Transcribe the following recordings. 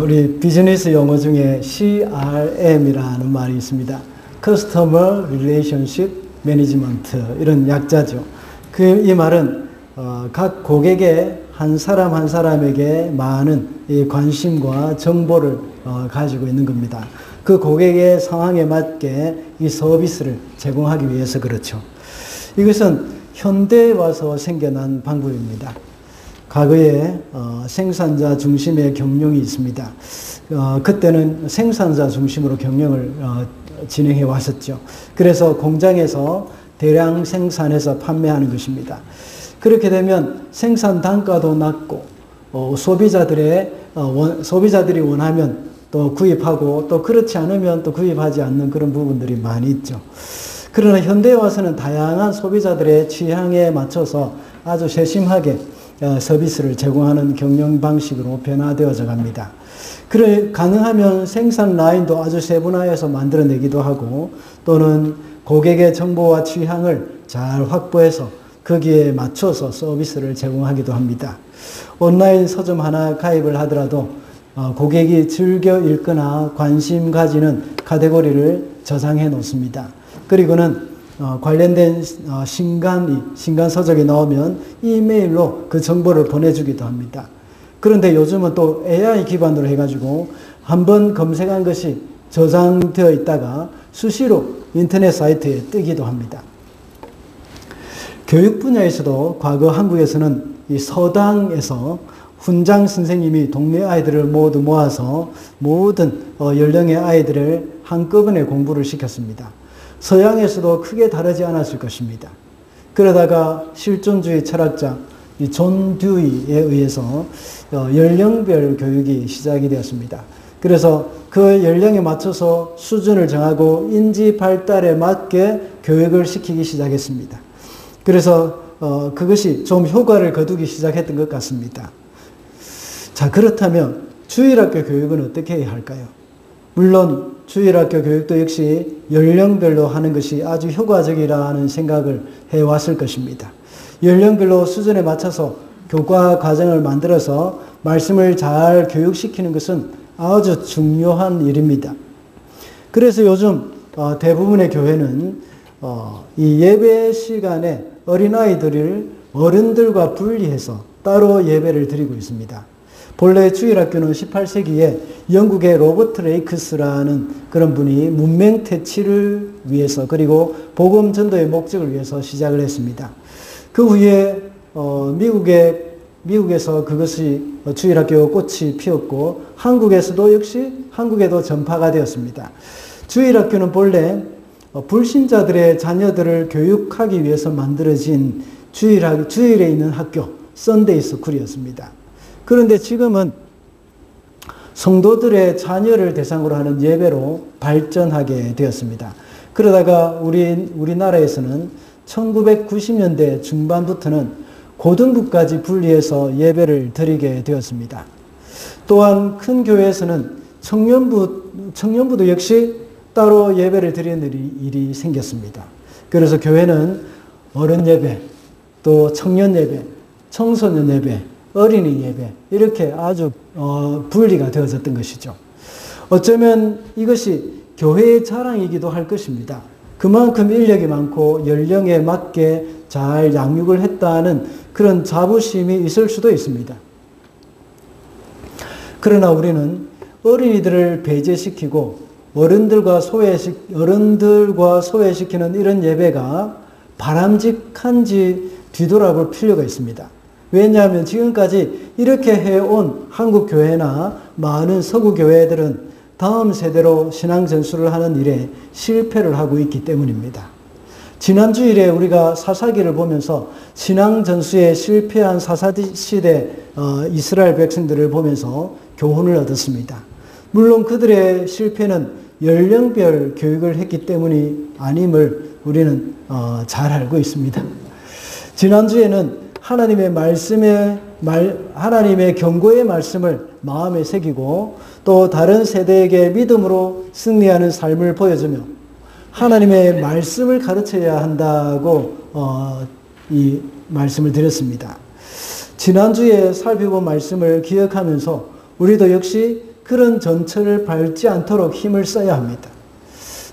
우리 비즈니스 용어 중에 CRM이라는 말이 있습니다. Customer Relationship Management, 이런 약자죠. 이 말은 각 고객의 한 사람 한 사람에게 많은 이 관심과 정보를 가지고 있는 겁니다. 그 고객의 상황에 맞게 이 서비스를 제공하기 위해서 그렇죠. 이것은 현대에 와서 생겨난 방법입니다. 과거에 생산자 중심의 경영이 있습니다. 그때는 생산자 중심으로 경영을 진행해 왔었죠. 그래서 공장에서 대량 생산해서 판매하는 것입니다. 그렇게 되면 생산 단가도 낮고 소비자들이 원하면 또 구입하고 또 그렇지 않으면 또 구입하지 않는 그런 부분들이 많이 있죠. 그러나 현대에 와서는 다양한 소비자들의 취향에 맞춰서 아주 세심하게 서비스를 제공하는 경영 방식으로 변화되어져 갑니다. 가능하면 생산 라인도 아주 세분화해서 만들어내기도 하고, 또는 고객의 정보와 취향을 잘 확보해서 거기에 맞춰서 서비스를 제공하기도 합니다. 온라인 서점 하나 가입을 하더라도 고객이 즐겨 읽거나 관심 가지는 카테고리를 저장해 놓습니다. 그리고는 관련된 신간 서적이 나오면 이메일로 그 정보를 보내주기도 합니다. 그런데 요즘은 또 AI 기반으로 해가지고 한번 검색한 것이 저장되어 있다가 수시로 인터넷 사이트에 뜨기도 합니다. 교육 분야에서도 과거 한국에서는 이 서당에서 훈장 선생님이 동네 아이들을 모두 모아서 모든 연령의 아이들을 한꺼번에 공부를 시켰습니다. 서양에서도 크게 다르지 않았을 것입니다. 그러다가 실존주의 철학자 존 듀이에 의해서 연령별 교육이 시작이 되었습니다. 그래서 그 연령에 맞춰서 수준을 정하고 인지 발달에 맞게 교육을 시키기 시작했습니다. 그래서 그것이 좀 효과를 거두기 시작했던 것 같습니다. 자, 그렇다면 주일학교 교육은 어떻게 해야 할까요? 물론 주일학교 교육도 역시 연령별로 하는 것이 아주 효과적이라는 생각을 해왔을 것입니다. 연령별로 수준에 맞춰서 교과 과정을 만들어서 말씀을 잘 교육시키는 것은 아주 중요한 일입니다. 그래서 요즘 대부분의 교회는 이 예배 시간에 어린아이들을 어른들과 분리해서 따로 예배를 드리고 있습니다. 본래 주일학교는 18세기에 영국의 로버트 레이크스라는 그런 분이 문맹 퇴치를 위해서, 그리고 복음 전도의 목적을 위해서 시작을 했습니다. 그 후에 미국에서 그것이 주일학교 꽃이 피었고, 한국에서도 역시 한국에도 전파가 되었습니다. 주일학교는 본래 불신자들의 자녀들을 교육하기 위해서 만들어진 주일에 있는 학교, 썬데이 스쿨이었습니다. 그런데 지금은 성도들의 자녀를 대상으로 하는 예배로 발전하게 되었습니다. 그러다가 우리나라에서는 1990년대 중반부터는 고등부까지 분리해서 예배를 드리게 되었습니다. 또한 큰 교회에서는 청년부도 역시 따로 예배를 드리는 일이 생겼습니다. 그래서 교회는 어른 예배, 또 청년 예배, 청소년 예배, 어린이 예배, 이렇게 아주 분리가 되어졌던 것이죠. 어쩌면 이것이 교회의 자랑이기도 할 것입니다. 그만큼 인력이 많고 연령에 맞게 잘 양육을 했다는 그런 자부심이 있을 수도 있습니다. 그러나 우리는 어린이들을 배제시키고 어른들과 소외시키는 이런 예배가 바람직한지 뒤돌아볼 필요가 있습니다. 왜냐하면 지금까지 이렇게 해온 한국 교회나 많은 서구 교회들은 다음 세대로 신앙 전수를 하는 일에 실패를 하고 있기 때문입니다. 지난 주일에 우리가 사사기를 보면서 신앙 전수에 실패한 사사시대 이스라엘 백성들을 보면서 교훈을 얻었습니다. 물론 그들의 실패는 연령별 교육을 했기 때문이 아님을 우리는 잘 알고 있습니다. 지난주에는 하나님의 경고의 말씀을 마음에 새기고 또 다른 세대에게 믿음으로 승리하는 삶을 보여주며 하나님의 말씀을 가르쳐야 한다고 이 말씀을 드렸습니다. 지난주에 살펴본 말씀을 기억하면서 우리도 역시 그런 전철을 밟지 않도록 힘을 써야 합니다.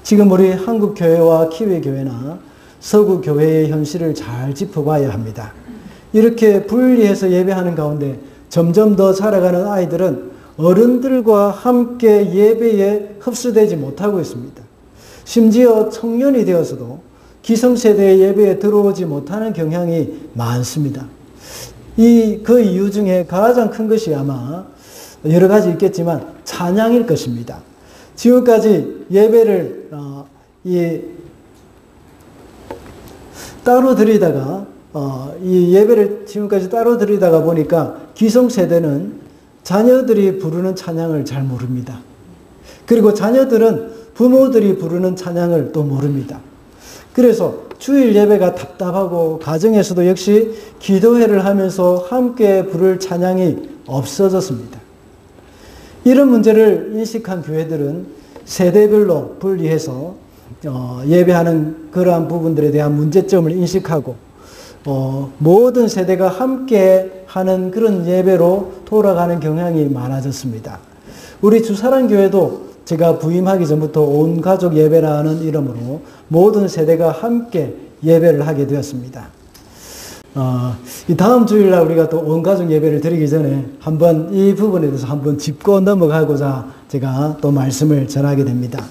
지금 우리 한국교회와 키위교회나 서구교회의 현실을 잘 짚어봐야 합니다. 이렇게 분리해서 예배하는 가운데 점점 더 자라가는 아이들은 어른들과 함께 예배에 흡수되지 못하고 있습니다. 심지어 청년이 되어서도 기성세대의 예배에 들어오지 못하는 경향이 많습니다. 그 이유 중에 가장 큰 것이 아마 여러 가지 있겠지만 찬양일 것입니다. 지금까지 예배를 따로 드리다가 이 예배를 지금까지 따로 드리다가 보니까 기성세대는 자녀들이 부르는 찬양을 잘 모릅니다. 그리고 자녀들은 부모들이 부르는 찬양을 또 모릅니다. 그래서 주일 예배가 답답하고 가정에서도 역시 기도회를 하면서 함께 부를 찬양이 없어졌습니다. 이런 문제를 인식한 교회들은 세대별로 분리해서 예배하는 그러한 부분들에 대한 문제점을 인식하고 모든 세대가 함께 하는 그런 예배로 돌아가는 경향이 많아졌습니다. 우리 주사랑교회도 제가 부임하기 전부터 온 가족 예배라는 이름으로 모든 세대가 함께 예배를 하게 되었습니다. 이 다음 주일날 우리가 또 온 가족 예배를 드리기 전에 한번 이 부분에 대해서 한번 짚고 넘어가고자 제가 또 말씀을 전하게 됩니다.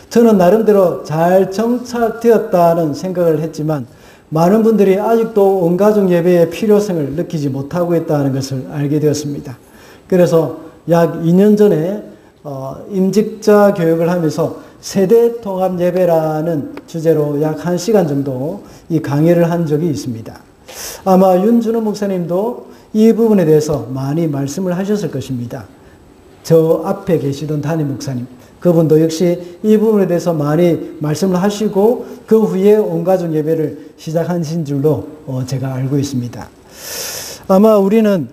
저는 나름대로 잘 정착되었다는 생각을 했지만 많은 분들이 아직도 온 가족 예배의 필요성을 느끼지 못하고 있다는 것을 알게 되었습니다. 그래서 약 2년 전에 임직자 교육을 하면서 세대 통합 예배라는 주제로 약 1시간 정도 이 강의를 한 적이 있습니다. 아마 윤준호 목사님도 이 부분에 대해서 많이 말씀을 하셨을 것입니다. 저 앞에 계시던 담임 목사님, 그분도 역시 이 부분에 대해서 많이 말씀을 하시고 그 후에 온가족 예배를 시작하신 줄로 제가 알고 있습니다. 아마 우리는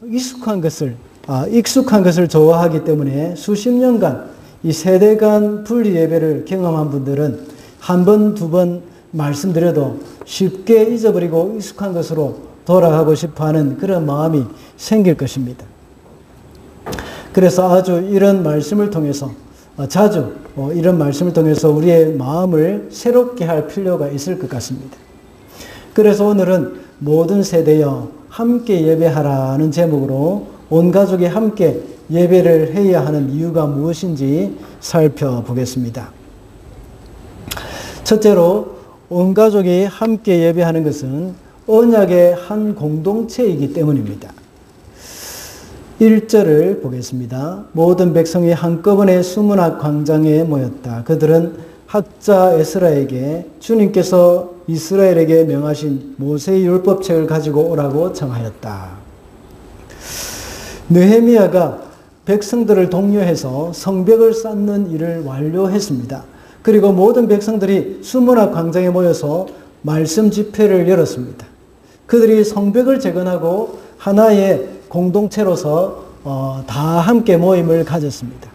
익숙한 것을 좋아하기 때문에 수십 년간 이 세대 간 분리 예배를 경험한 분들은 한 번, 두 번 말씀드려도 쉽게 잊어버리고 익숙한 것으로 돌아가고 싶어하는 그런 마음이 생길 것입니다. 그래서 아주 이런 말씀을 통해서 자주 이런 말씀을 통해서 우리의 마음을 새롭게 할 필요가 있을 것 같습니다. 그래서 오늘은 모든 세대여 함께 예배하라는 제목으로 온 가족이 함께 예배를 해야 하는 이유가 무엇인지 살펴보겠습니다. 첫째로 온 가족이 함께 예배하는 것은 언약의 한 공동체이기 때문입니다. 1절을 보겠습니다. 모든 백성이 한꺼번에 수문학 광장에 모였다. 그들은 학자 에스라에게 주님께서 이스라엘에게 명하신 모세의 율법책을 가지고 오라고 청하였다. 느헤미야가 백성들을 독려해서 성벽을 쌓는 일을 완료했습니다. 그리고 모든 백성들이 수문학 광장에 모여서 말씀 집회를 열었습니다. 그들이 성벽을 재건하고 하나의 공동체로서 다 함께 모임을 가졌습니다.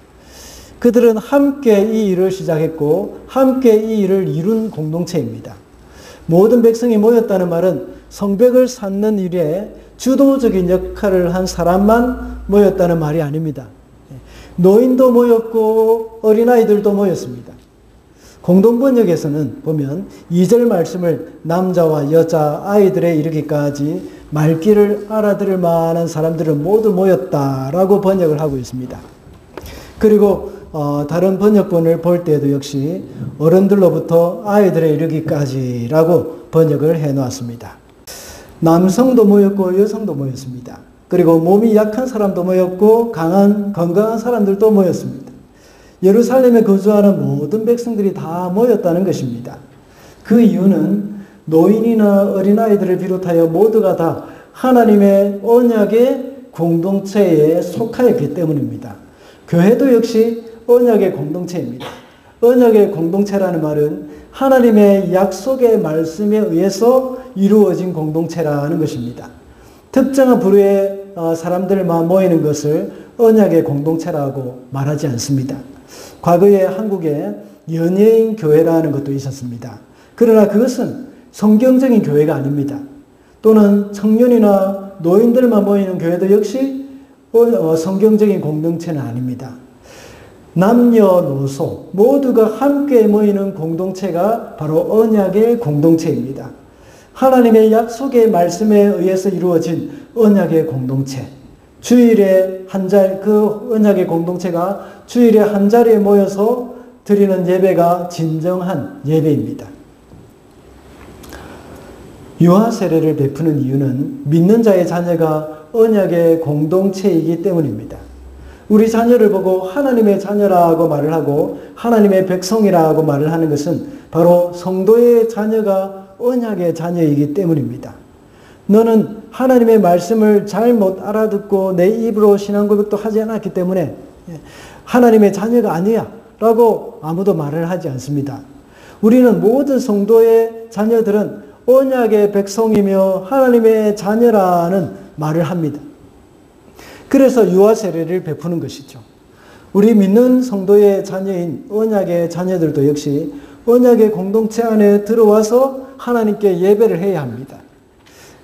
그들은 함께 이 일을 시작했고 함께 이 일을 이룬 공동체입니다. 모든 백성이 모였다는 말은 성벽을 쌓는 일에 주도적인 역할을 한 사람만 모였다는 말이 아닙니다. 노인도 모였고 어린아이들도 모였습니다. 공동번역에서는 보면 2절 말씀을 남자와 여자, 아이들에 이르기까지 말귀를 알아들을 만한 사람들은 모두 모였다라고 번역을 하고 있습니다. 그리고 다른 번역본을 볼 때도 역시 어른들로부터 아이들에 이르기까지라고 번역을 해놓았습니다. 남성도 모였고 여성도 모였습니다. 그리고 몸이 약한 사람도 모였고 건강한 사람들도 모였습니다. 예루살렘에 거주하는 모든 백성들이 다 모였다는 것입니다. 그 이유는 노인이나 어린아이들을 비롯하여 모두가 다 하나님의 언약의 공동체에 속하였기 때문입니다. 교회도 역시 언약의 공동체입니다. 언약의 공동체라는 말은 하나님의 약속의 말씀에 의해서 이루어진 공동체라는 것입니다. 특정한 부류의 사람들만 모이는 것을 언약의 공동체라고 말하지 않습니다. 과거에 한국에 연예인 교회라는 것도 있었습니다. 그러나 그것은 성경적인 교회가 아닙니다. 또는 청년이나 노인들만 모이는 교회도 역시 성경적인 공동체는 아닙니다. 남녀노소 모두가 함께 모이는 공동체가 바로 언약의 공동체입니다. 하나님의 약속의 말씀에 의해서 이루어진 언약의 공동체. 주일에 그 언약의 공동체가 주일에 한 자리에 모여서 드리는 예배가 진정한 예배입니다. 유아 세례를 베푸는 이유는 믿는 자의 자녀가 언약의 공동체이기 때문입니다. 우리 자녀를 보고 하나님의 자녀라고 말을 하고 하나님의 백성이라고 말을 하는 것은 바로 성도의 자녀가 언약의 자녀이기 때문입니다. 너는 하나님의 말씀을 잘못 알아듣고 내 입으로 신앙 고백도 하지 않았기 때문에 하나님의 자녀가 아니야 라고 아무도 말을 하지 않습니다. 우리는 모든 성도의 자녀들은 언약의 백성이며 하나님의 자녀라는 말을 합니다. 그래서 유아 세례를 베푸는 것이죠. 우리 믿는 성도의 자녀인 언약의 자녀들도 역시 언약의 공동체 안에 들어와서 하나님께 예배를 해야 합니다.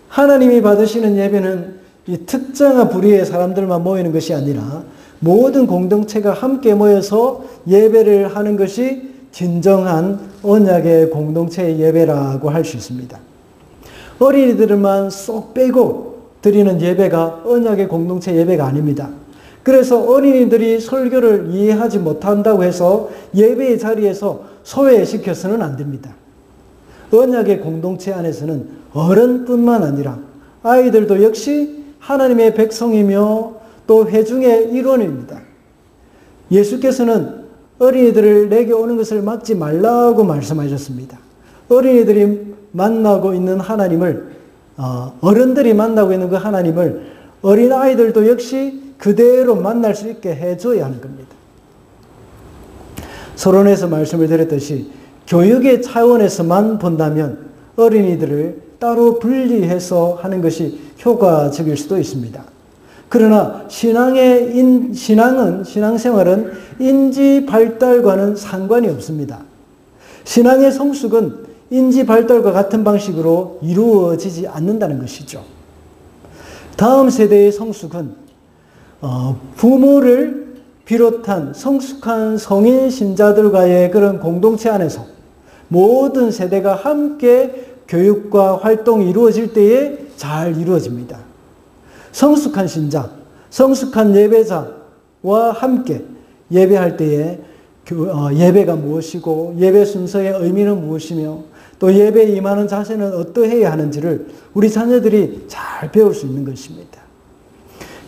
하나님이 받으시는 예배는 이 특정한 부류의 사람들만 모이는 것이 아니라 모든 공동체가 함께 모여서 예배를 하는 것이 진정한 언약의 공동체의 예배라고 할 수 있습니다. 어린이들만 쏙 빼고 드리는 예배가 언약의 공동체 예배가 아닙니다. 그래서 어린이들이 설교를 이해하지 못한다고 해서 예배의 자리에서 소외시켜서는 안 됩니다. 언약의 공동체 안에서는 어른뿐만 아니라 아이들도 역시 하나님의 백성이며 또 회중의 일원입니다. 예수께서는 어린이들을 내게 오는 것을 막지 말라고 말씀하셨습니다. 어린이들이 만나고 있는 하나님을 어른들이 만나고 있는 그 하나님을 어린아이들도 역시 그대로 만날 수 있게 해줘야 하는 겁니다. 서론에서 말씀을 드렸듯이 교육의 차원에서만 본다면 어린이들을 따로 분리해서 하는 것이 효과적일 수도 있습니다. 그러나 신앙생활은 인지 발달과는 상관이 없습니다. 신앙의 성숙은 인지 발달과 같은 방식으로 이루어지지 않는다는 것이죠. 다음 세대의 성숙은 부모를 비롯한 성숙한 성인 신자들과의 그런 공동체 안에서 모든 세대가 함께 교육과 활동이 이루어질 때에 잘 이루어집니다. 성숙한 신자, 성숙한 예배자와 함께 예배할 때에 예배가 무엇이고 예배 순서의 의미는 무엇이며 또 예배에 임하는 자세는 어떠해야 하는지를 우리 자녀들이 잘 배울 수 있는 것입니다.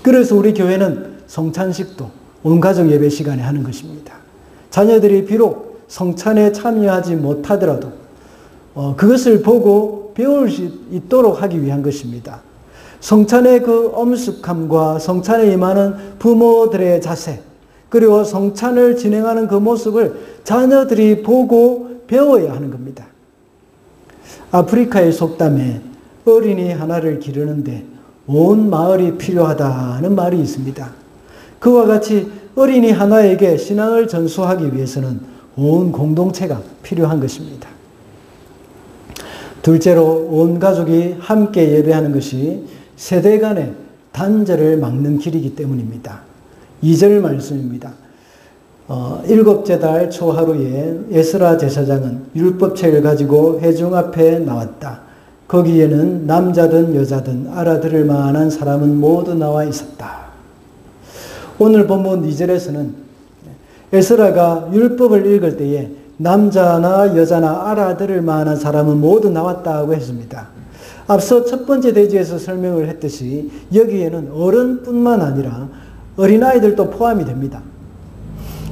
그래서 우리 교회는 성찬식도 온 가족 예배 시간에 하는 것입니다. 자녀들이 비록 성찬에 참여하지 못하더라도 그것을 보고 배울 수 있도록 하기 위한 것입니다. 성찬의 그 엄숙함과 성찬에 임하는 부모들의 자세, 그리고 성찬을 진행하는 그 모습을 자녀들이 보고 배워야 하는 겁니다. 아프리카의 속담에 어린이 하나를 기르는데 온 마을이 필요하다는 말이 있습니다. 그와 같이 어린이 하나에게 신앙을 전수하기 위해서는 온 공동체가 필요한 것입니다. 둘째로 온 가족이 함께 예배하는 것이 세대 간의 단절을 막는 길이기 때문입니다. 2절 말씀입니다. 7째 달 초하루에 에스라 제사장은 율법책을 가지고 회중 앞에 나왔다. 거기에는 남자든 여자든 알아들을 만한 사람은 모두 나와 있었다. 오늘 본문 2절에서는 에스라가 율법을 읽을 때에 남자나 여자나 알아들을 만한 사람은 모두 나왔다고 했습니다. 앞서 첫 번째 대지에서 설명을 했듯이 여기에는 어른뿐만 아니라 어린아이들도 포함이 됩니다.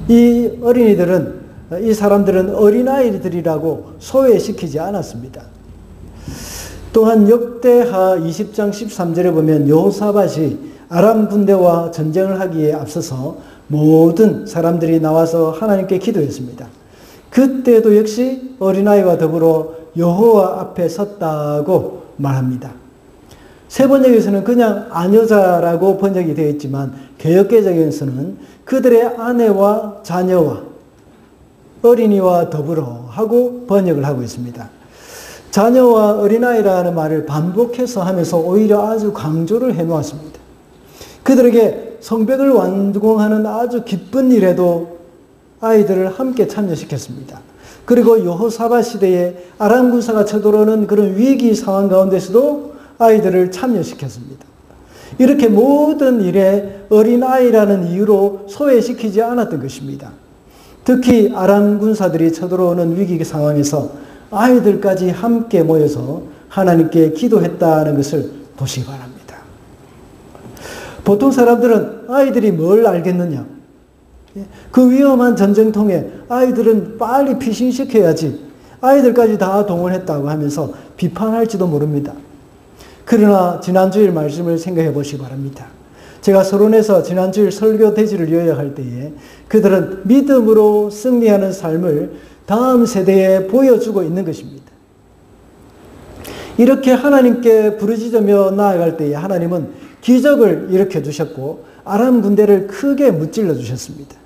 이 사람들은 어린아이들이라고 소외시키지 않았습니다. 또한 역대하 20장 13절에 보면 여호사밧이 아람 군대와 전쟁을 하기에 앞서서 모든 사람들이 나와서 하나님께 기도했습니다. 그때도 역시 어린아이와 더불어 여호와 앞에 섰다고 말합니다. 세 번역에서는 그냥 아녀자라고 번역이 되어 있지만 개역개정에서는 그들의 아내와 자녀와 어린이와 더불어 하고 번역을 하고 있습니다. 자녀와 어린아이라는 말을 반복해서 하면서 오히려 아주 강조를 해놓았습니다. 그들에게 성벽을 완공하는 아주 기쁜 일에도 아이들을 함께 참여시켰습니다. 그리고 여호사밧 시대에 아람 군사가 쳐들어오는 그런 위기 상황 가운데서도 아이들을 참여시켰습니다. 이렇게 모든 일에 어린아이라는 이유로 소외시키지 않았던 것입니다. 특히 아람 군사들이 쳐들어오는 위기 상황에서 아이들까지 함께 모여서 하나님께 기도했다는 것을 보시기 바랍니다. 보통 사람들은 아이들이 뭘 알겠느냐? 그 위험한 전쟁통에 아이들은 빨리 피신시켜야지, 아이들까지 다 동원했다고 하면서 비판할지도 모릅니다. 그러나 지난주일 말씀을 생각해 보시기 바랍니다. 제가 서론에서 지난주일 설교 대지를 요약할 때에 그들은 믿음으로 승리하는 삶을 다음 세대에 보여주고 있는 것입니다. 이렇게 하나님께 부르짖으며 나아갈 때에 하나님은 기적을 일으켜 주셨고 아람 군대를 크게 무찔러 주셨습니다.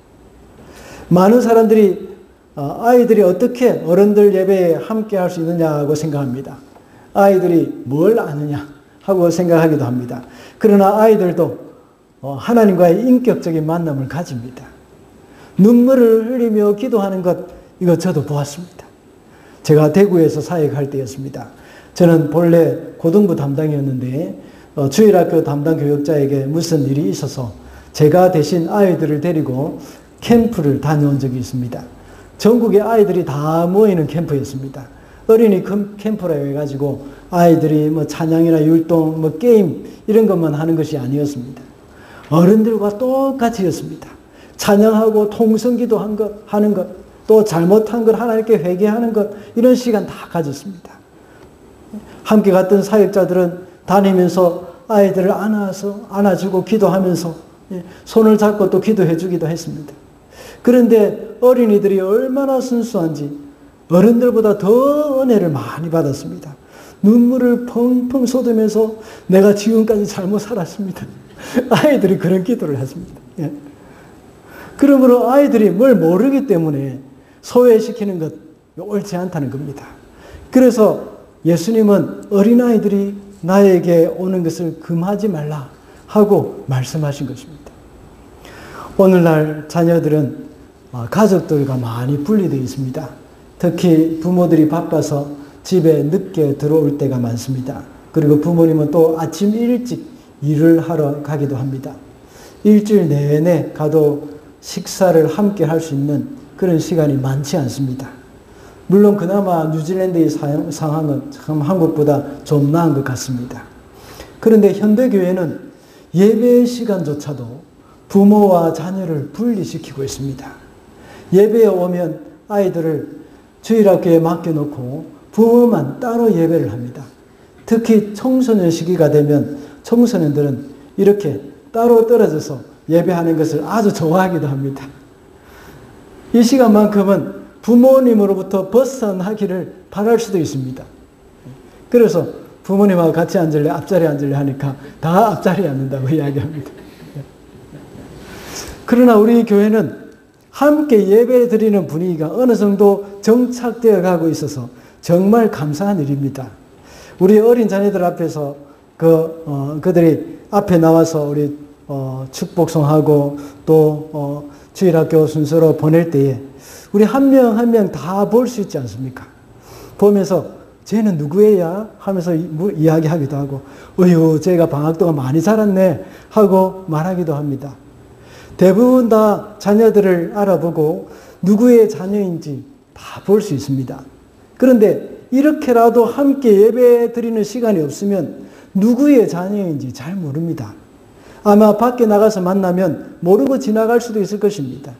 많은 사람들이 아이들이 어떻게 어른들 예배에 함께 할 수 있느냐고 생각합니다. 아이들이 뭘 아느냐 하고 생각하기도 합니다. 그러나 아이들도 하나님과의 인격적인 만남을 가집니다. 눈물을 흘리며 기도하는 것, 이거 저도 보았습니다. 제가 대구에서 사역할 때였습니다. 저는 본래 고등부 담당이었는데 주일학교 담당 교육자에게 무슨 일이 있어서 제가 대신 아이들을 데리고 캠프를 다녀온 적이 있습니다. 전국의 아이들이 다 모이는 캠프였습니다. 어린이 캠프라 해가지고 아이들이 뭐 찬양이나 율동, 뭐 게임 이런 것만 하는 것이 아니었습니다. 어른들과 똑같이였습니다. 찬양하고 통성기도 하는 것, 또 잘못한 걸 하나님께 회개하는 것, 이런 시간 다 가졌습니다. 함께 갔던 사역자들은 다니면서 아이들을 안아주고 기도하면서 손을 잡고 또 기도해 주기도 했습니다. 그런데 어린이들이 얼마나 순수한지 어른들보다 더 은혜를 많이 받았습니다. 눈물을 펑펑 쏟으면서 내가 지금까지 잘못 살았습니다. 아이들이 그런 기도를 했습니다. 그러므로 아이들이 뭘 모르기 때문에 소외시키는 것 옳지 않다는 겁니다. 그래서 예수님은 어린아이들이 나에게 오는 것을 금하지 말라 하고 말씀하신 것입니다. 오늘날 자녀들은 가족들과 많이 분리되어 있습니다. 특히 부모들이 바빠서 집에 늦게 들어올 때가 많습니다. 그리고 부모님은 또 아침 일찍 일을 하러 가기도 합니다. 일주일 내내 가도 식사를 함께 할 수 있는 그런 시간이 많지 않습니다. 물론 그나마 뉴질랜드의 상황은 참 한국보다 좀 나은 것 같습니다. 그런데 현대교회는 예배 시간조차도 부모와 자녀를 분리시키고 있습니다. 예배에 오면 아이들을 주일학교에 맡겨놓고 부모만 따로 예배를 합니다. 특히 청소년 시기가 되면 청소년들은 이렇게 따로 떨어져서 예배하는 것을 아주 좋아하기도 합니다. 이 시간만큼은 부모님으로부터 벗어나기를 바랄 수도 있습니다. 그래서 부모님하고 같이 앉을래, 앞자리에 앉을래 하니까 다 앞자리에 앉는다고 이야기합니다. 그러나 우리 교회는 함께 예배 드리는 분위기가 어느 정도 정착되어 가고 있어서 정말 감사한 일입니다. 우리 어린 자녀들 앞에서 그들이 앞에 나와서 우리 축복송하고 또 주일학교 순서로 보낼 때에 우리 한 명 한 명 다 볼 수 있지 않습니까? 보면서 쟤는 누구예요? 하면서 이야기하기도 하고 어휴 쟤가 방학 동안 많이 자랐네 하고 말하기도 합니다. 대부분 다 자녀들을 알아보고 누구의 자녀인지 다 볼 수 있습니다. 그런데 이렇게라도 함께 예배 드리는 시간이 없으면 누구의 자녀인지 잘 모릅니다. 아마 밖에 나가서 만나면 모르고 지나갈 수도 있을 것입니다.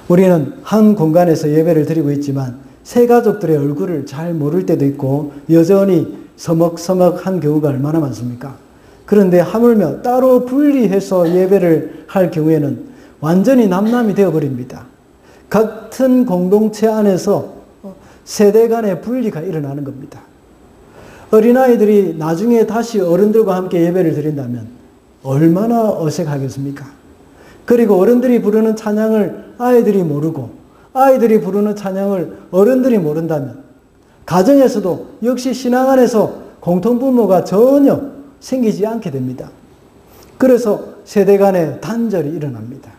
우리는 한 공간에서 예배를 드리고 있지만 새 가족들의 얼굴을 잘 모를 때도 있고 여전히 서먹서먹한 경우가 얼마나 많습니까? 그런데 하물며 따로 분리해서 예배를 할 경우에는 완전히 남남이 되어버립니다. 같은 공동체 안에서 세대 간의 분리가 일어나는 겁니다. 어린아이들이 나중에 다시 어른들과 함께 예배를 드린다면 얼마나 어색하겠습니까? 그리고 어른들이 부르는 찬양을 아이들이 모르고 아이들이 부르는 찬양을 어른들이 모른다면 가정에서도 역시 신앙 안에서 공통분모가 전혀 생기지 않게 됩니다. 그래서 세대 간의 단절이 일어납니다.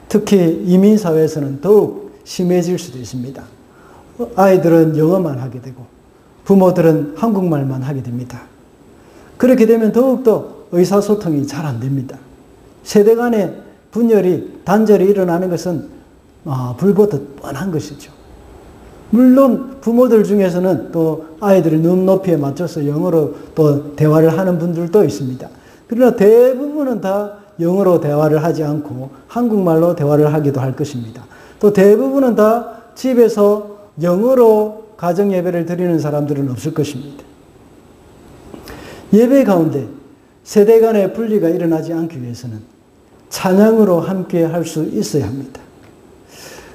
특히 이민사회에서는 더욱 심해질 수도 있습니다. 아이들은 영어만 하게 되고 부모들은 한국말만 하게 됩니다. 그렇게 되면 더욱더 의사소통이 잘 안 됩니다. 세대 간의 분열이, 단절이 일어나는 것은 불보듯 뻔한 것이죠. 물론 부모들 중에서는 또 아이들의 눈높이에 맞춰서 영어로 또 대화를 하는 분들도 있습니다. 그러나 대부분은 다 영어로 대화를 하지 않고 한국말로 대화를 하기도 할 것입니다. 또 대부분은 다 집에서 영어로 가정예배를 드리는 사람들은 없을 것입니다. 예배 가운데 세대 간의 분리가 일어나지 않기 위해서는 찬양으로 함께 할 수 있어야 합니다.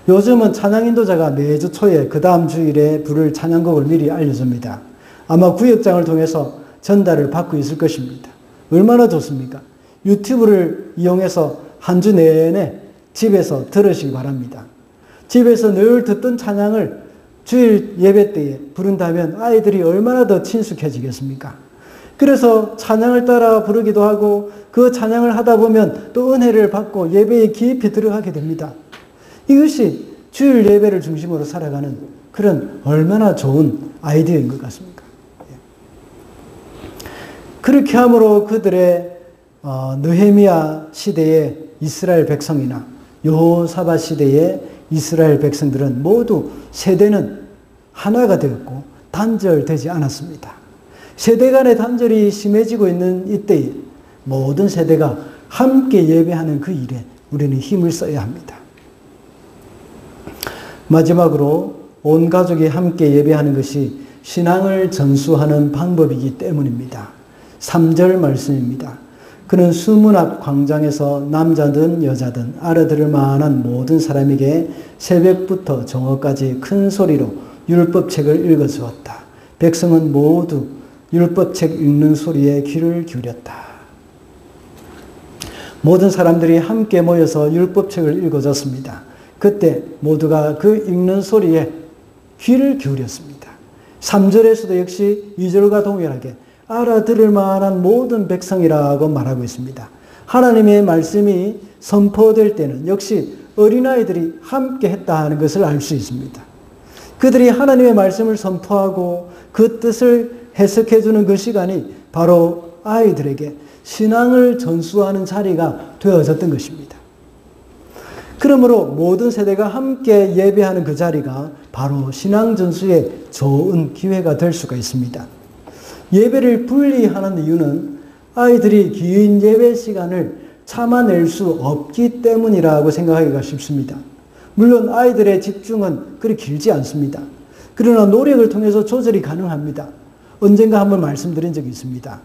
요즘은 찬양 인도자가 매주 초에 그 다음 주일에 부를 찬양곡을 미리 알려줍니다. 아마 구역장을 통해서 전달을 받고 있을 것입니다. 얼마나 좋습니까? 유튜브를 이용해서 한 주 내내 집에서 들으시기 바랍니다. 집에서 늘 듣던 찬양을 주일 예배 때에 부른다면 아이들이 얼마나 더 친숙해지겠습니까? 그래서 찬양을 따라 부르기도 하고 그 찬양을 하다 보면 또 은혜를 받고 예배에 깊이 들어가게 됩니다. 이것이 주일 예배를 중심으로 살아가는 그런 얼마나 좋은 아이디어인 것 같습니까? 그렇게 함으로 그들의 느헤미야 시대의 이스라엘 백성이나 여호사밧 시대의 이스라엘 백성들은 모두 세대는 하나가 되었고 단절되지 않았습니다. 세대 간의 단절이 심해지고 있는 이때에 모든 세대가 함께 예배하는 그 일에 우리는 힘을 써야 합니다. 마지막으로 온 가족이 함께 예배하는 것이 신앙을 전수하는 방법이기 때문입니다. 3절 말씀입니다. 그는 수문 앞 광장에서 남자든 여자든 알아들을 만한 모든 사람에게 새벽부터 정오까지 큰 소리로 율법책을 읽어주었다. 백성은 모두 율법책 읽는 소리에 귀를 기울였다. 모든 사람들이 함께 모여서 율법책을 읽어줬습니다. 그때 모두가 그 읽는 소리에 귀를 기울였습니다. 3절에서도 역시 2절과 동일하게 알아들을 만한 모든 백성이라고 말하고 있습니다. 하나님의 말씀이 선포될 때는 역시 어린아이들이 함께 했다는 것을 알 수 있습니다. 그들이 하나님의 말씀을 선포하고 그 뜻을 해석해주는 그 시간이 바로 아이들에게 신앙을 전수하는 자리가 되어졌던 것입니다. 그러므로 모든 세대가 함께 예배하는 그 자리가 바로 신앙 전수의 좋은 기회가 될 수가 있습니다. 예배를 분리하는 이유는 아이들이 긴 예배 시간을 참아낼 수 없기 때문이라고 생각하기가 쉽습니다. 물론 아이들의 집중은 그리 길지 않습니다. 그러나 노력을 통해서 조절이 가능합니다. 언젠가 한번 말씀드린 적이 있습니다.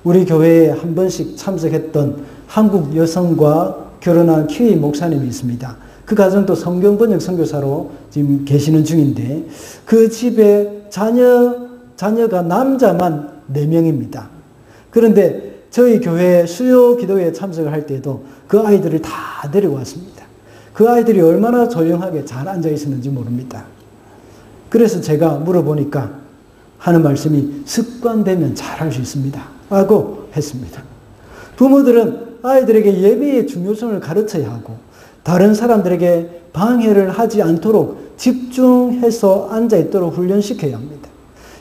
우리 교회에 한 번씩 참석했던 한국 여성과 결혼한 키위 목사님이 있습니다. 그 가정도 성경 번역 선교사로 지금 계시는 중인데 그 집에 자녀가 남자만 4명입니다. 그런데 저희 교회 수요 기도회에 참석을 할 때도 그 아이들을 다 데려왔습니다. 그 아이들이 얼마나 조용하게 잘 앉아 있었는지 모릅니다. 그래서 제가 물어보니까 하는 말씀이 습관되면 잘할 수 있습니다. 라고 했습니다. 부모들은 아이들에게 예배의 중요성을 가르쳐야 하고 다른 사람들에게 방해를 하지 않도록 집중해서 앉아있도록 훈련시켜야 합니다.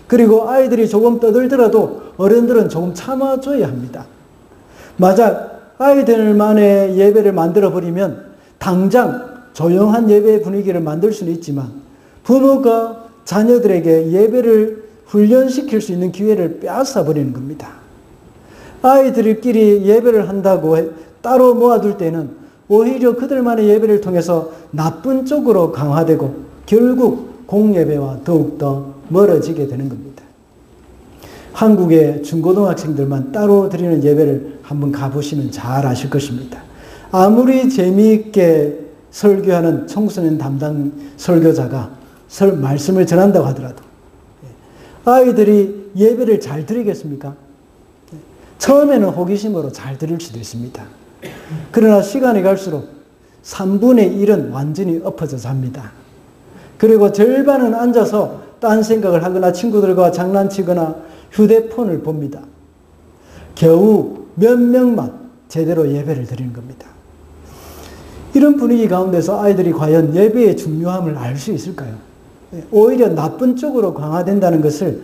그리고 아이들이 조금 떠들더라도 어른들은 조금 참아줘야 합니다. 만약 아이들만의 예배를 만들어버리면 당장 조용한 예배의 분위기를 만들 수는 있지만 부모가 자녀들에게 예배를 훈련시킬 수 있는 기회를 빼앗아버리는 겁니다. 아이들끼리 예배를 한다고 따로 모아둘 때는 오히려 그들만의 예배를 통해서 나쁜 쪽으로 강화되고 결국 공예배와 더욱더 멀어지게 되는 겁니다. 한국의 중고등학생들만 따로 드리는 예배를 한번 가보시면 잘 아실 것입니다. 아무리 재미있게 설교하는 청소년 담당 설교자가 말씀을 전한다고 하더라도 아이들이 예배를 잘 드리겠습니까? 처음에는 호기심으로 잘 들을 수도 있습니다. 그러나 시간이 갈수록 3분의 1은 완전히 엎어져 잡니다. 그리고 절반은 앉아서 딴 생각을 하거나 친구들과 장난치거나 휴대폰을 봅니다. 겨우 몇 명만 제대로 예배를 드리는 겁니다. 이런 분위기 가운데서 아이들이 과연 예배의 중요함을 알 수 있을까요? 오히려 나쁜 쪽으로 강화된다는 것을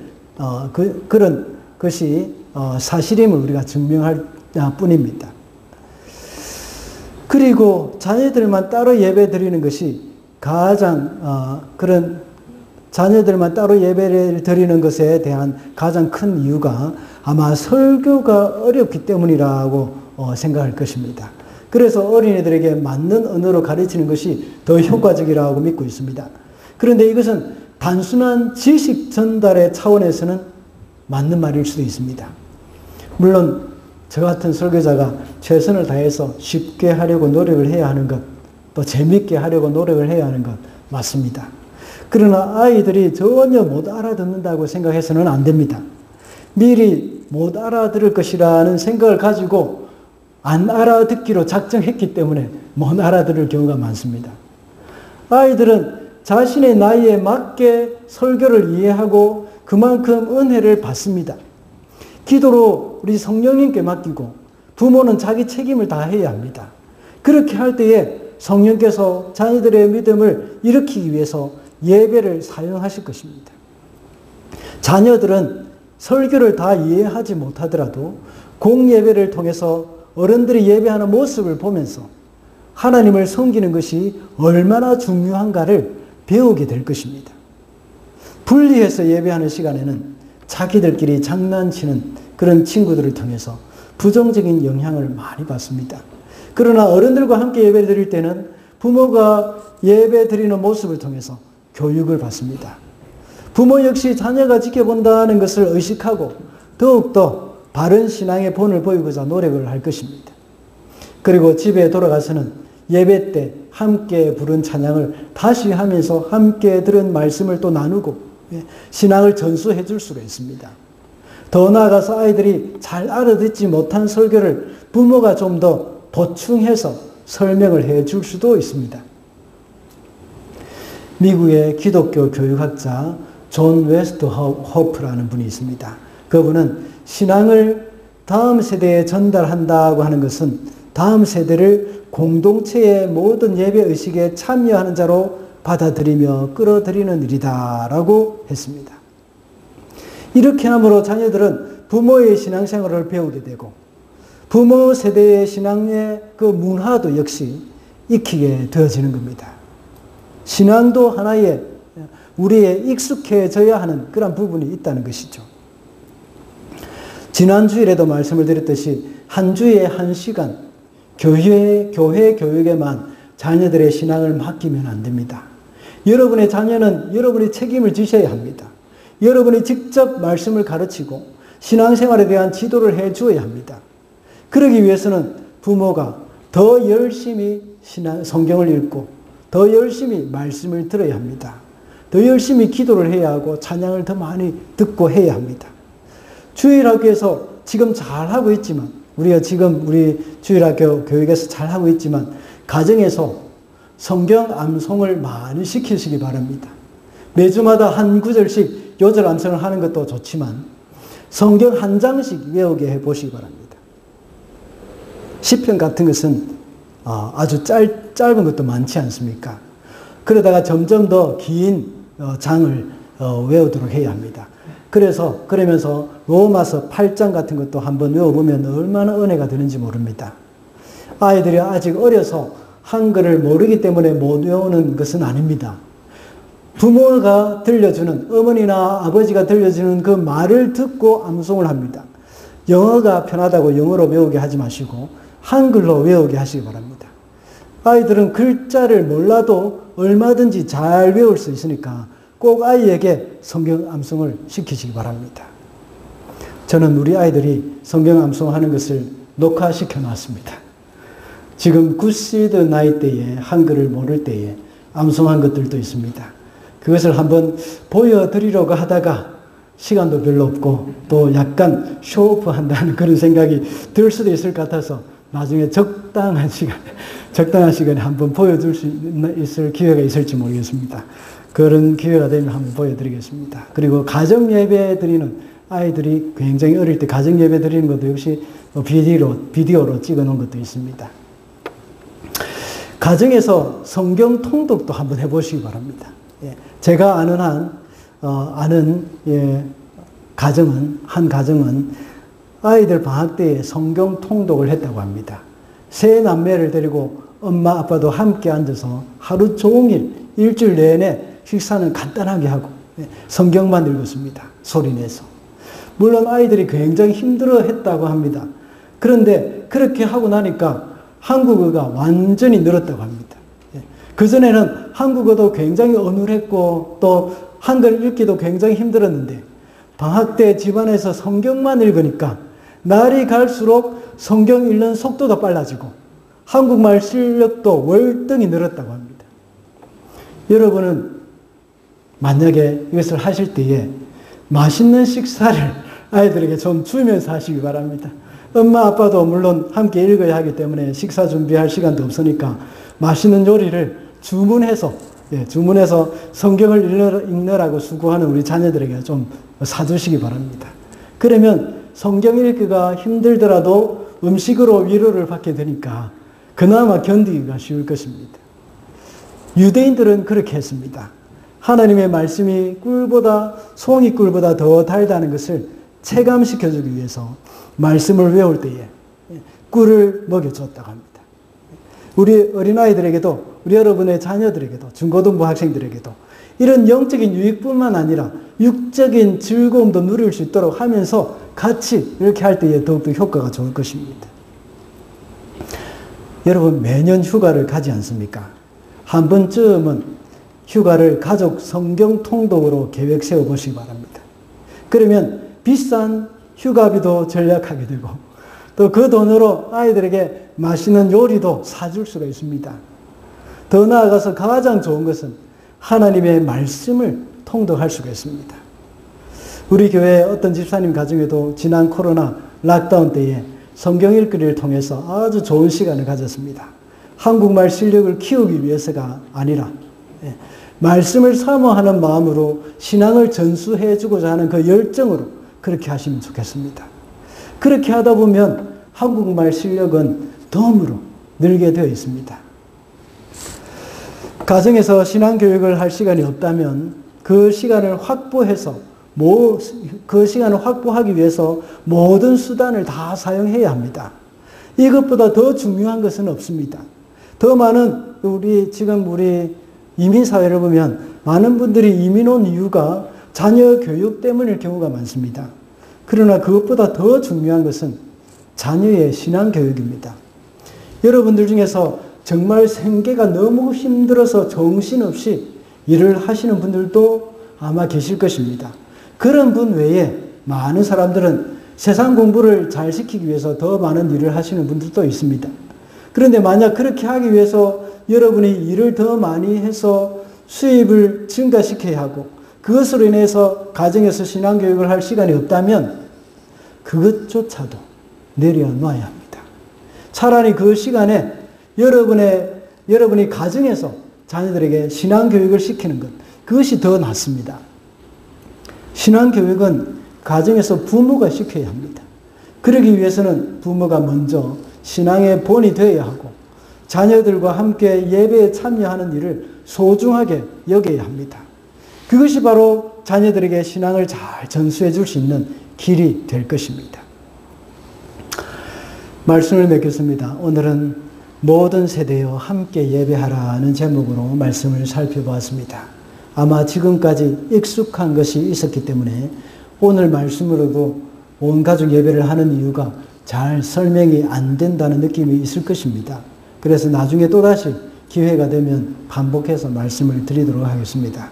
그런 것이 사실임을 우리가 증명할 뿐입니다. 그리고 자녀들만 따로 예배 드리는 것이 가장 그런 자녀들만 따로 예배를 드리는 것에 대한 가장 큰 이유가 아마 설교가 어렵기 때문이라고 생각할 것입니다. 그래서 어린이들에게 맞는 언어로 가르치는 것이 더 효과적이라고 믿고 있습니다. 그런데 이것은 단순한 지식 전달의 차원에서는 맞는 말일 수도 있습니다. 물론 저 같은 설교자가 최선을 다해서 쉽게 하려고 노력을 해야 하는 것, 또 재밌게 하려고 노력을 해야 하는 것 맞습니다. 그러나 아이들이 전혀 못 알아듣는다고 생각해서는 안 됩니다. 미리 못 알아들을 것이라는 생각을 가지고 안 알아듣기로 작정했기 때문에 못 알아들을 경우가 많습니다. 아이들은 자신의 나이에 맞게 설교를 이해하고 그만큼 은혜를 받습니다. 기도로 우리 성령님께 맡기고 부모는 자기 책임을 다해야 합니다. 그렇게 할 때에 성령께서 자녀들의 믿음을 일으키기 위해서 예배를 사용하실 것입니다. 자녀들은 설교를 다 이해하지 못하더라도 공예배를 통해서 어른들이 예배하는 모습을 보면서 하나님을 섬기는 것이 얼마나 중요한가를 배우게 될 것입니다. 분리해서 예배하는 시간에는 자기들끼리 장난치는 그런 친구들을 통해서 부정적인 영향을 많이 받습니다. 그러나 어른들과 함께 예배를 드릴 때는 부모가 예배 드리는 모습을 통해서 교육을 받습니다. 부모 역시 자녀가 지켜본다는 것을 의식하고 더욱더 바른 신앙의 본을 보이고자 노력을 할 것입니다. 그리고 집에 돌아가서는 예배 때 함께 부른 찬양을 다시 하면서 함께 들은 말씀을 또 나누고 신앙을 전수해 줄 수가 있습니다. 더 나아가서 아이들이 잘 알아듣지 못한 설교를 부모가 좀 더 보충해서 설명을 해 줄 수도 있습니다. 미국의 기독교 교육학자 존 웨스트 호프라는 분이 있습니다. 그분은 신앙을 다음 세대에 전달한다고 하는 것은 다음 세대를 공동체의 모든 예배 의식에 참여하는 자로 받아들이며 끌어들이는 일이다라고 했습니다. 이렇게 함으로 자녀들은 부모의 신앙생활을 배우게 되고 부모 세대의 신앙의 그 문화도 역시 익히게 되어지는 겁니다. 신앙도 하나의 우리의 익숙해져야 하는 그런 부분이 있다는 것이죠. 지난 주일에도 말씀을 드렸듯이 한 주에 1시간 교회 교육에만 자녀들의 신앙을 맡기면 안 됩니다. 여러분의 자녀는 여러분이 책임을 지셔야 합니다. 여러분이 직접 말씀을 가르치고 신앙생활에 대한 지도를 해 주어야 합니다. 그러기 위해서는 부모가 더 열심히 성경을 읽고 더 열심히 말씀을 들어야 합니다. 더 열심히 기도를 해야 하고 찬양을 더 많이 듣고 해야 합니다. 주일학교에서 지금 잘하고 있지만 우리가 지금 우리 주일학교 교육에서 잘하고 있지만 가정에서 성경 암송을 많이 시키시기 바랍니다. 매주마다 한 구절씩 요절 암송을 하는 것도 좋지만 성경 한 장씩 외우게 해보시기 바랍니다. 시편 같은 것은 아주 짧은 것도 많지 않습니까? 그러다가 점점 더 긴 장을 외우도록 해야 합니다. 그러면서 로마서 8장 같은 것도 한번 외워보면 얼마나 은혜가 되는지 모릅니다. 아이들이 아직 어려서 한글을 모르기 때문에 못 외우는 것은 아닙니다. 부모가 들려주는, 어머니나 아버지가 들려주는 그 말을 듣고 암송을 합니다. 영어가 편하다고 영어로 외우게 하지 마시고 한글로 외우게 하시기 바랍니다. 아이들은 글자를 몰라도 얼마든지 잘 외울 수 있으니까 꼭 아이에게 성경 암송을 시키시기 바랍니다. 저는 우리 아이들이 성경 암송하는 것을 녹화시켜 놨습니다. 지금 굿시드 나이 때에 한글을 모를 때에 암송한 것들도 있습니다. 그것을 한번 보여드리려고 하다가 시간도 별로 없고 또 약간 쇼오프한다는 그런 생각이 들 수도 있을 것 같아서 나중에 적당한 시간에 한번 보여줄 수 있을 기회가 있을지 모르겠습니다. 그런 기회가 되면 한번 보여드리겠습니다. 그리고 가정 예배 드리는 아이들이 굉장히 어릴 때 가정 예배 드리는 것도 역시 비디오로 찍어 놓은 것도 있습니다. 가정에서 성경 통독도 한번 해보시기 바랍니다. 제가 아는 한 가정은 아이들 방학 때에 성경 통독을 했다고 합니다. 세 남매를 데리고 엄마 아빠도 함께 앉아서 하루 종일 일주일 내내 식사는 간단하게 하고 성경만 읽었습니다. 소리내서. 물론 아이들이 굉장히 힘들어했다고 합니다. 그런데 그렇게 하고 나니까 한국어가 완전히 늘었다고 합니다. 그전에는 한국어도 굉장히 어눌했고 또 한글 읽기도 굉장히 힘들었는데 방학 때 집안에서 성경만 읽으니까 날이 갈수록 성경 읽는 속도도 빨라지고 한국말 실력도 월등히 늘었다고 합니다. 여러분은 만약에 이것을 하실 때에 맛있는 식사를 아이들에게 좀 주면서 하시기 바랍니다. 엄마 아빠도 물론 함께 읽어야 하기 때문에 식사 준비할 시간도 없으니까 맛있는 요리를 주문해서 성경을 읽느라고 수고하는 우리 자녀들에게 좀 사주시기 바랍니다. 그러면 성경 읽기가 힘들더라도 음식으로 위로를 받게 되니까 그나마 견디기가 쉬울 것입니다. 유대인들은 그렇게 했습니다. 하나님의 말씀이 송이꿀보다 더 달다는 것을 체감시켜주기 위해서 말씀을 외울 때에 꿀을 먹여줬다고 합니다. 우리 어린아이들에게도, 우리 여러분의 자녀들에게도, 중고등부 학생들에게도 이런 영적인 유익뿐만 아니라 육적인 즐거움도 누릴 수 있도록 하면서 같이 이렇게 할 때에 더욱더 효과가 좋을 것입니다. 여러분, 매년 휴가를 가지 않습니까? 한 번쯤은 휴가를 가족 성경 통독으로 계획 세워보시기 바랍니다. 그러면 비싼 휴가비도 절약하게 되고 또 그 돈으로 아이들에게 맛있는 요리도 사줄 수가 있습니다. 더 나아가서 가장 좋은 것은 하나님의 말씀을 통독할 수가 있습니다. 우리 교회 어떤 집사님 가정에도 지난 코로나 락다운 때에 성경 읽기를 통해서 아주 좋은 시간을 가졌습니다. 한국말 실력을 키우기 위해서가 아니라 말씀을 사모하는 마음으로 신앙을 전수해 주고자 하는 그 열정으로 그렇게 하시면 좋겠습니다. 그렇게 하다 보면 한국말 실력은 덤으로 늘게 되어 있습니다. 가정에서 신앙교육을 할 시간이 없다면 그 시간을 확보하기 위해서 모든 수단을 다 사용해야 합니다. 이것보다 더 중요한 것은 없습니다. 더 많은 우리 이민사회를 보면 많은 분들이 이민 온 이유가 자녀 교육 때문일 경우가 많습니다. 그러나 그것보다 더 중요한 것은 자녀의 신앙교육입니다. 여러분들 중에서 정말 생계가 너무 힘들어서 정신없이 일을 하시는 분들도 아마 계실 것입니다. 그런 분 외에 많은 사람들은 세상 공부를 잘 시키기 위해서 더 많은 일을 하시는 분들도 있습니다. 그런데 만약 그렇게 하기 위해서 여러분이 일을 더 많이 해서 수입을 증가시켜야 하고 그것으로 인해서 가정에서 신앙교육을 할 시간이 없다면 그것조차도 내려놔야 합니다. 차라리 그 시간에 여러분이 가정에서 자녀들에게 신앙교육을 시키는 것, 그것이 더 낫습니다. 신앙교육은 가정에서 부모가 시켜야 합니다. 그러기 위해서는 부모가 먼저 신앙의 본이 되어야 하고 자녀들과 함께 예배에 참여하는 일을 소중하게 여겨야 합니다. 그것이 바로 자녀들에게 신앙을 잘 전수해 줄 수 있는 길이 될 것입니다. 말씀을 맺겠습니다. 오늘은 모든 세대여 함께 예배하라는 제목으로 말씀을 살펴보았습니다. 아마 지금까지 익숙한 것이 있었기 때문에 오늘 말씀으로도 온 가족 예배를 하는 이유가 잘 설명이 안 된다는 느낌이 있을 것입니다. 그래서 나중에 또다시 기회가 되면 반복해서 말씀을 드리도록 하겠습니다.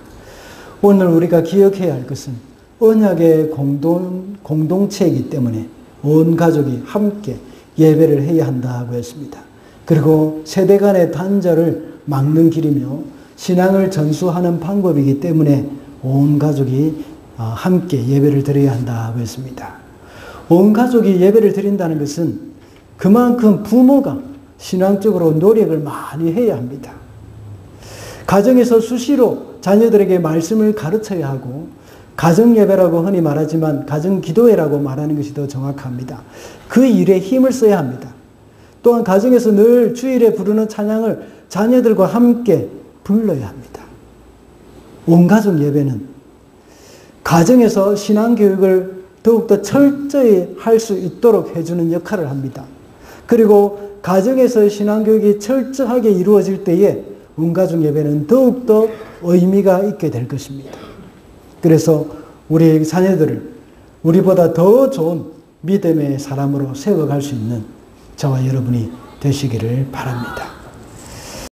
오늘 우리가 기억해야 할 것은 언약의 공동체이기 때문에 온 가족이 함께 예배를 해야 한다고 했습니다. 그리고 세대 간의 단절을 막는 길이며 신앙을 전수하는 방법이기 때문에 온 가족이 함께 예배를 드려야 한다고 했습니다. 온 가족이 예배를 드린다는 것은 그만큼 부모가 신앙적으로 노력을 많이 해야 합니다. 가정에서 수시로 자녀들에게 말씀을 가르쳐야 하고 가정예배라고 흔히 말하지만 가정기도회라고 말하는 것이 더 정확합니다. 그 일에 힘을 써야 합니다. 또한 가정에서 늘 주일에 부르는 찬양을 자녀들과 함께 불러야 합니다. 온가족 예배는 가정에서 신앙교육을 더욱더 철저히 할 수 있도록 해주는 역할을 합니다. 그리고 가정에서 신앙교육이 철저하게 이루어질 때에 온가족 예배는 더욱더 의미가 있게 될 것입니다. 그래서 우리 자녀들을 우리보다 더 좋은 믿음의 사람으로 세워갈 수 있는 저와 여러분이 되시기를 바랍니다.